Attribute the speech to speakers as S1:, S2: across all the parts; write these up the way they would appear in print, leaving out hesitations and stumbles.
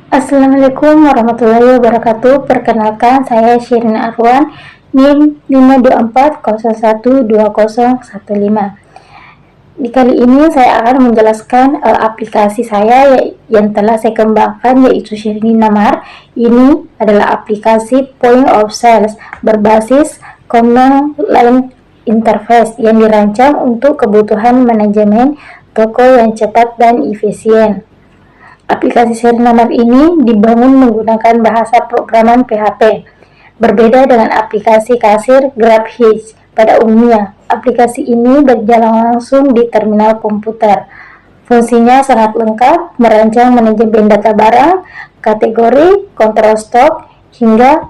S1: Assalamualaikum warahmatullahi wabarakatuh. Perkenalkan, saya Shirin Arwan, NIM 524012015. Di kali ini saya akan menjelaskan aplikasi saya yang telah saya kembangkan, yaitu Shirin Namar. Ini adalah aplikasi point of sales berbasis command line interface yang dirancang untuk kebutuhan manajemen toko yang cepat dan efisien. Aplikasi Shirin Namar ini dibangun menggunakan bahasa programan PHP. Berbeda dengan aplikasi kasir GrabHitch pada umumnya, aplikasi ini berjalan langsung di terminal komputer. Fungsinya sangat lengkap, merancang manajemen data barang, kategori, kontrol stok, hingga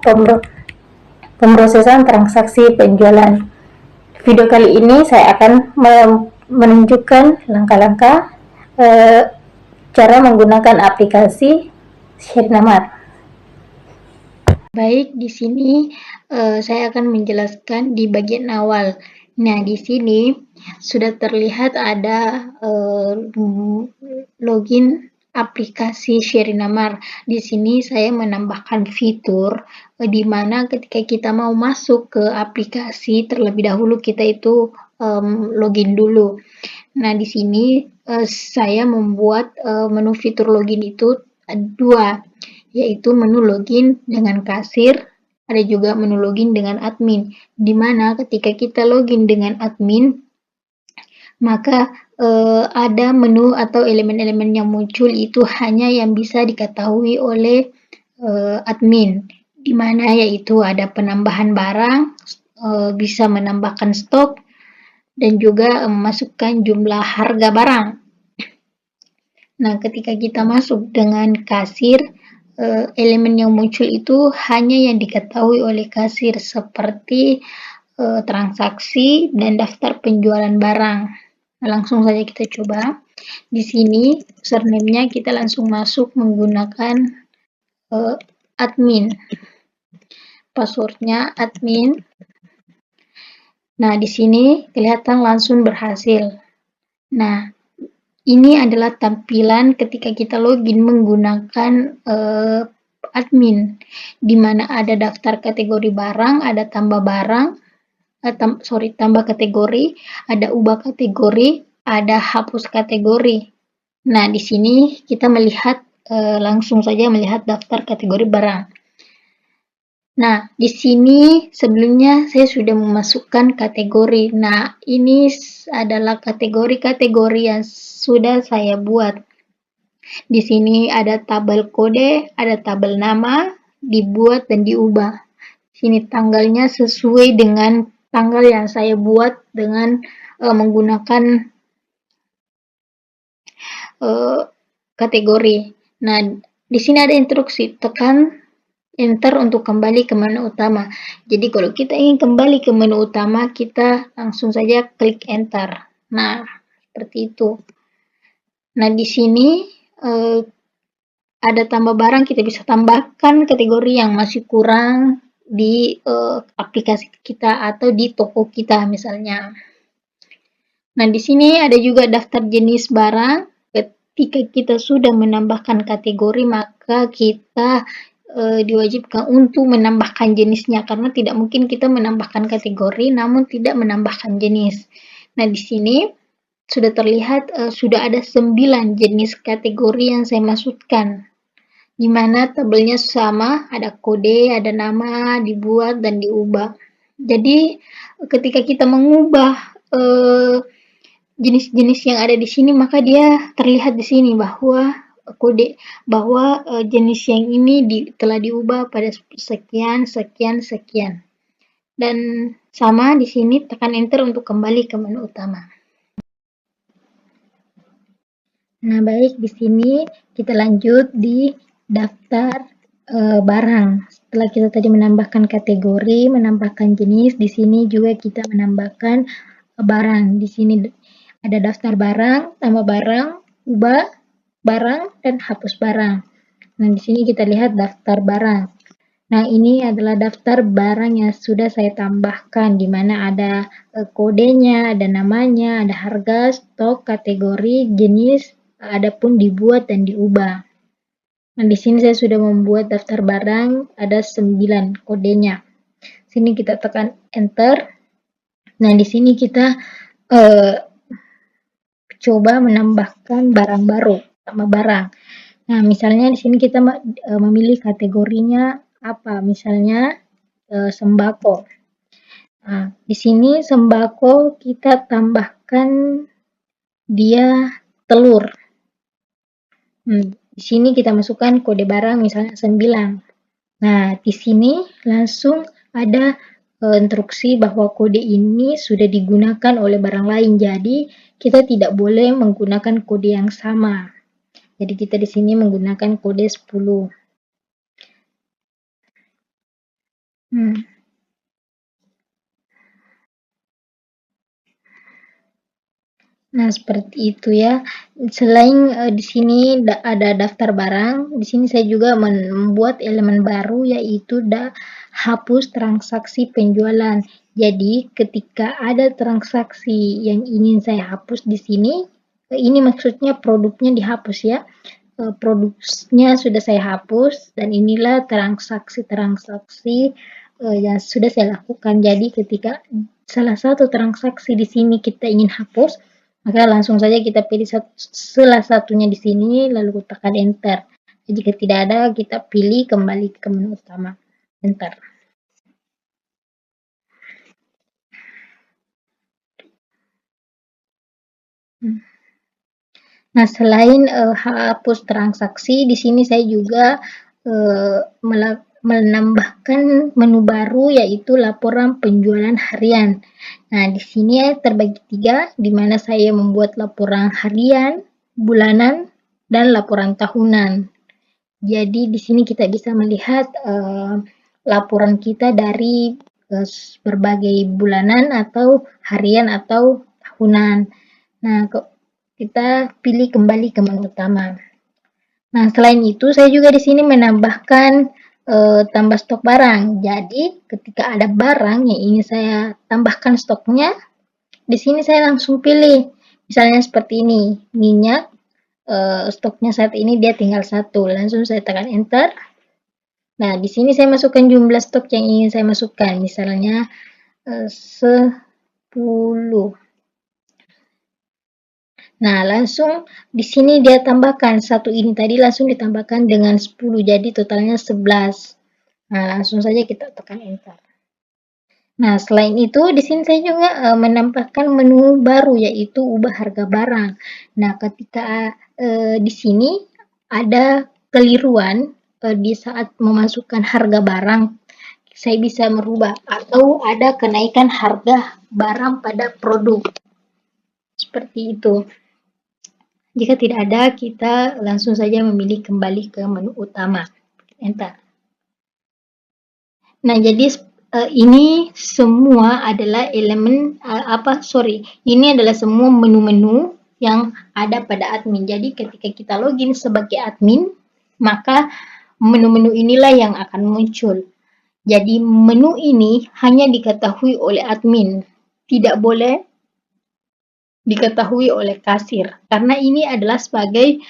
S1: pemrosesan transaksi penjualan. Video kali ini saya akan menunjukkan langkah-langkah cara menggunakan aplikasi Shirin Namar. Baik, di sini saya akan menjelaskan di bagian awal. Nah, di sini sudah terlihat ada login aplikasi Shirin Namar. Di sini saya menambahkan fitur di mana ketika kita mau masuk ke aplikasi, terlebih dahulu kita itu login dulu. Nah, di sini saya membuat menu fitur login itu dua, yaitu menu login dengan kasir, ada juga menu login dengan admin, di mana ketika kita login dengan admin, maka ada menu atau elemen-elemen yang muncul itu hanya yang bisa diketahui oleh admin, di mana yaitu ada penambahan barang, bisa menambahkan stok, dan juga memasukkan jumlah harga barang. Nah, ketika kita masuk dengan kasir, elemen yang muncul itu hanya yang diketahui oleh kasir seperti transaksi dan daftar penjualan barang. Nah, langsung saja kita coba. Di sini username-nya kita langsung masuk menggunakan admin. Passwordnya admin. Nah, di sini kelihatan langsung berhasil. Nah, ini adalah tampilan ketika kita login menggunakan admin, di mana ada daftar kategori barang, ada tambah barang, tambah kategori, ada ubah kategori, ada hapus kategori. Nah, di sini kita melihat langsung saja melihat daftar kategori barang. Nah, di sini sebelumnya saya sudah memasukkan kategori. Nah, ini adalah kategori-kategori yang sudah saya buat. Di sini ada tabel kode, ada tabel nama, dibuat dan diubah. Sini tanggalnya sesuai dengan tanggal yang saya buat dengan menggunakan kategori. Nah, di sini ada instruksi, tekan enter untuk kembali ke menu utama. Jadi kalau kita ingin kembali ke menu utama, kita langsung saja klik enter. Nah, seperti itu. Nah, di sini ada tambah barang, kita bisa tambahkan kategori yang masih kurang di aplikasi kita atau di toko kita misalnya. Nah, di sini ada juga daftar jenis barang. Ketika kita sudah menambahkan kategori, maka kita diwajibkan untuk menambahkan jenisnya, karena tidak mungkin kita menambahkan kategori namun tidak menambahkan jenis. Nah, di sini sudah terlihat sudah ada 9 jenis kategori yang saya masukkan, di mana tabelnya sama, ada kode, ada nama, dibuat dan diubah. Jadi ketika kita mengubah jenis-jenis yang ada di sini, maka dia terlihat di sini bahwa jenis yang ini telah diubah pada sekian. Dan sama di sini tekan enter untuk kembali ke menu utama. Nah, baik, di sini kita lanjut di daftar barang. Setelah kita tadi menambahkan kategori, menambahkan jenis, di sini juga kita menambahkan barang. Di sini ada daftar barang, tambah barang, ubah barang, dan hapus barang. Nah, di sini kita lihat daftar barang. Nah, ini adalah daftar barang yang sudah saya tambahkan, di mana ada kodenya, ada namanya, ada harga, stok, kategori, jenis, adapun dibuat dan diubah. Nah, di sini saya sudah membuat daftar barang, ada 9 kodenya. Sini kita tekan enter. Nah, di sini kita coba menambahkan barang baru sama barang. Nah, misalnya di sini kita memilih kategorinya apa? Misalnya sembako. Nah, di sini sembako kita tambahkan dia telur. Di sini kita masukkan kode barang misalnya 9. Nah, di sini langsung ada instruksi bahwa kode ini sudah digunakan oleh barang lain. Jadi, kita tidak boleh menggunakan kode yang sama. Jadi, kita di sini menggunakan kode 10. Nah, seperti itu ya. Selain di sini ada daftar barang, di sini saya juga membuat elemen baru yaitu hapus transaksi penjualan. Jadi, ketika ada transaksi yang ingin saya hapus di sini, ini maksudnya produknya dihapus ya. Produknya sudah saya hapus dan inilah transaksi-transaksi yang sudah saya lakukan. Jadi, ketika salah satu transaksi di sini kita ingin hapus, maka langsung saja kita pilih salah satunya di sini, lalu tekan enter. Jika tidak ada, kita pilih kembali ke menu utama. Enter. Nah, selain hapus transaksi, di sini saya juga menambahkan menu baru yaitu laporan penjualan harian. Nah, di sini terbagi 3, di mana saya membuat laporan harian, bulanan, dan laporan tahunan. Jadi di sini kita bisa melihat laporan kita dari berbagai bulanan atau harian atau tahunan. Nah, kita pilih kembali ke menu utama. Nah, selain itu saya juga di sini menambahkan tambah stok barang. Jadi, ketika ada barang yang ingin saya tambahkan stoknya, di sini saya langsung pilih. Misalnya seperti ini, minyak, stoknya saat ini dia tinggal 1. Langsung saya tekan enter. Nah, di sini saya masukkan jumlah stok yang ingin saya masukkan. Misalnya 10. Nah, langsung di sini dia tambahkan 1 ini tadi langsung ditambahkan dengan 10, jadi totalnya 11. Nah, langsung saja kita tekan enter. Nah, selain itu di sini saya juga menambahkan menu baru yaitu ubah harga barang. Nah, ketika di sini ada keliruan di saat memasukkan harga barang, saya bisa merubah atau ada kenaikan harga barang pada produk. Seperti itu. Jika tidak ada, kita langsung saja memilih kembali ke menu utama. Enter. Nah, jadi ini semua adalah elemen ini adalah semua menu-menu yang ada pada admin. Jadi ketika kita login sebagai admin, maka menu-menu inilah yang akan muncul. Jadi menu ini hanya diketahui oleh admin, tidak boleh diketahui oleh kasir, karena ini adalah sebagai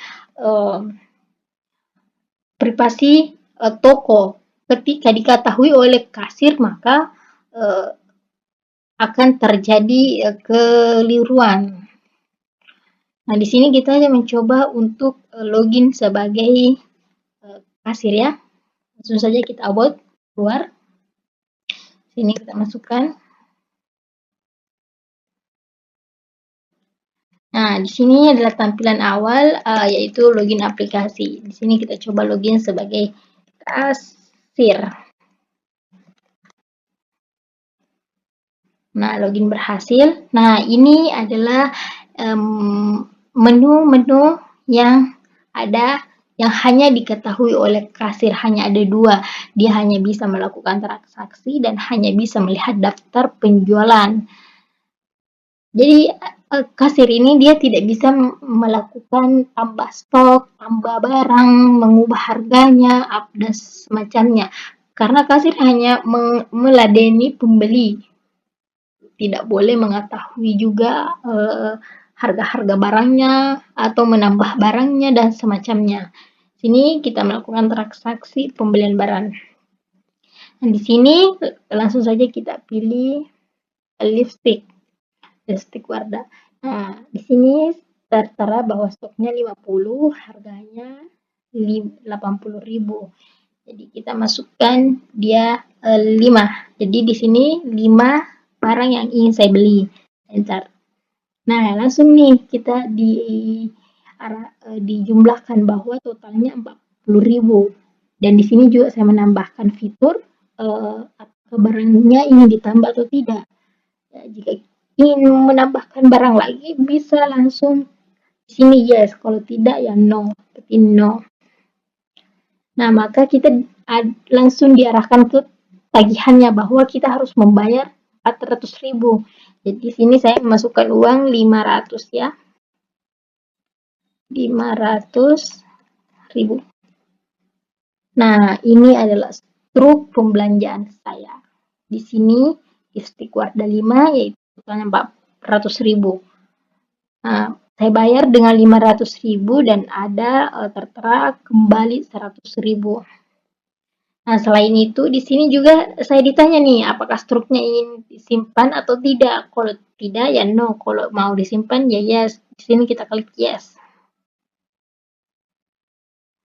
S1: privasi toko. Ketika diketahui oleh kasir, maka akan terjadi keliruan. Nah, di sini kita mencoba untuk login sebagai kasir ya. Langsung saja kita about keluar. Sini kita masukkan. Nah, di sini adalah tampilan awal yaitu login aplikasi. Di sini kita coba login sebagai kasir. Nah, login berhasil. Nah, ini adalah menu-menu yang ada yang hanya diketahui oleh kasir, hanya ada 2. Dia hanya bisa melakukan transaksi dan hanya bisa melihat daftar penjualan. Jadi kasir ini dia tidak bisa melakukan tambah stok, tambah barang, mengubah harganya, dan semacamnya. Karena kasir hanya meladeni pembeli. Tidak boleh mengetahui juga harga-harga barangnya atau menambah barangnya dan semacamnya. Sini kita melakukan transaksi pembelian barang. Nah, di sini langsung saja kita pilih lipstick Wardah. Nah, di sini tertera bahwa stoknya 50, harganya 80.000. Jadi kita masukkan dia 5. Jadi di sini 5 barang yang ingin saya beli. Enter. Nah, langsung nih kita dijumlahkan bahwa totalnya 40.000. Dan di sini juga saya menambahkan fitur apakah barangnya ingin ditambah atau tidak. Ya, jika ingin menambahkan barang lagi bisa langsung di sini yes, kalau tidak ya no, seperti no. Nah, maka kita langsung diarahkan ke tagihannya bahwa kita harus membayar 400.000. Jadi di sini saya memasukkan uang 500 ya. 500.000. Nah, ini adalah struk pembelanjaan saya. Di sini lipstick Wardah 5 yaitu totalnya 400.000. Nah, saya bayar dengan 500.000 dan ada tertera kembali 100.000. Nah, selain itu di sini juga saya ditanya nih, apakah struknya ingin disimpan atau tidak? Kalau tidak ya no, kalau mau disimpan ya yes. Di sini kita klik yes.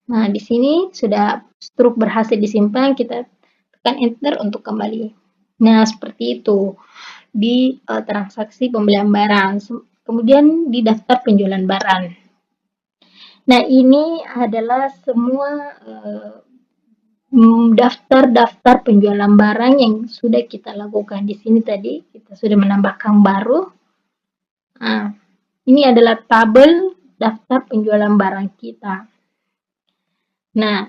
S1: Nah, di sini sudah struk berhasil disimpan, kita tekan enter untuk kembali. Nah, seperti itu di transaksi pembelian barang. Kemudian di daftar penjualan barang. Nah, ini adalah semua daftar-daftar penjualan barang yang sudah kita lakukan di sini tadi. Kita sudah menambahkan baru. Nah, ini adalah tabel daftar penjualan barang kita. Nah,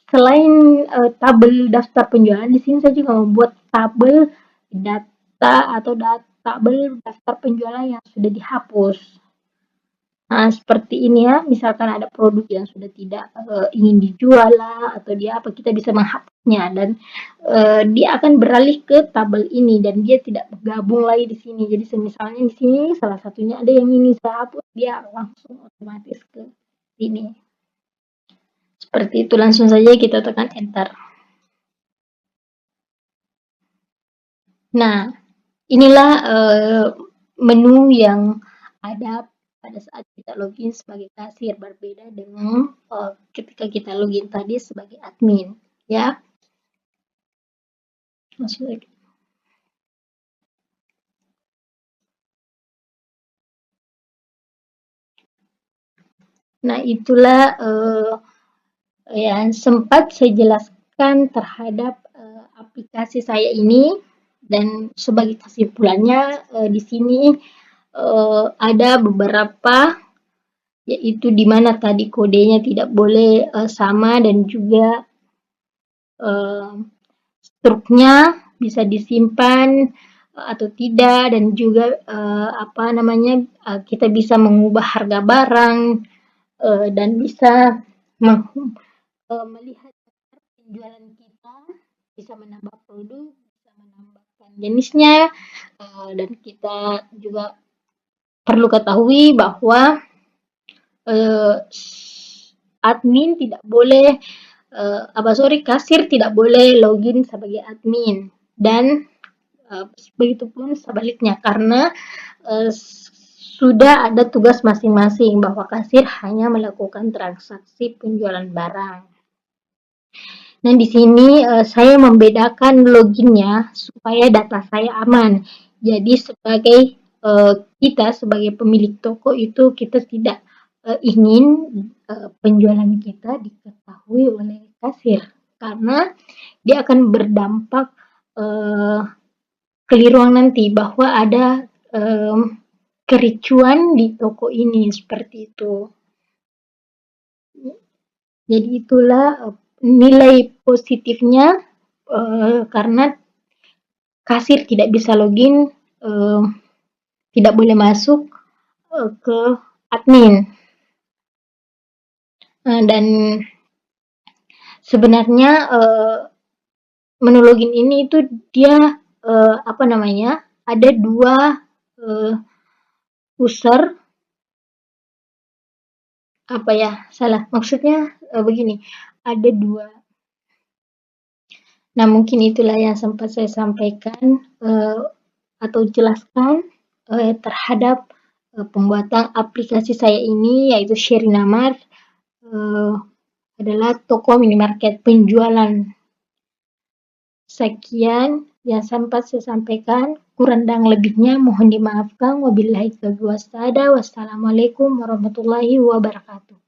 S1: selain tabel daftar penjualan, di sini saya juga membuat tabel data atau tabel daftar penjualan yang sudah dihapus. Nah, seperti ini ya, misalkan ada produk yang sudah tidak ingin dijual lah, atau dia apa, kita bisa menghapusnya dan dia akan beralih ke tabel ini dan dia tidak bergabung lagi di sini. Jadi misalnya di sini salah satunya ada yang ingin saya hapus, dia langsung otomatis ke sini. Seperti itu, langsung saja kita tekan enter. Nah, inilah menu yang ada pada saat kita login sebagai kasir, berbeda dengan ketika kita login tadi sebagai admin, ya. Langsung lagi. Nah, itulah yang sempat saya jelaskan terhadap aplikasi saya ini, dan sebagai kesimpulannya di sini ada beberapa, yaitu di mana tadi kodenya tidak boleh sama dan juga struknya bisa disimpan atau tidak, dan juga kita bisa mengubah harga barang dan bisa melihat penjualan kita, bisa menambah produk, bisa menambahkan jenisnya, dan kita juga perlu ketahui bahwa admin tidak boleh kasir tidak boleh login sebagai admin, dan begitupun sebaliknya, karena sudah ada tugas masing-masing bahwa kasir hanya melakukan transaksi penjualan barang. Nah, di sini saya membedakan loginnya supaya data saya aman. Jadi sebagai kita sebagai pemilik toko itu kita tidak ingin penjualan kita diketahui oleh kasir, karena dia akan berdampak keliruan nanti bahwa ada kericuan di toko ini, seperti itu. Jadi itulah nilai positifnya karena kasir tidak bisa login, tidak boleh masuk ke admin. Dan sebenarnya menu login ini itu dia ada 2 user apa ya, salah, maksudnya, begini, ada 2. Nah, mungkin itulah yang sempat saya sampaikan, atau jelaskan, terhadap, pembuatan aplikasi saya ini, yaitu Sherinamar, eee, adalah toko minimarket penjualan. Sekian yang sempat saya sampaikan, kurang dan lebihnya mohon dimaafkan. Wabillahi taufiq wal hidayah. Wassalamualaikum warahmatullahi wabarakatuh.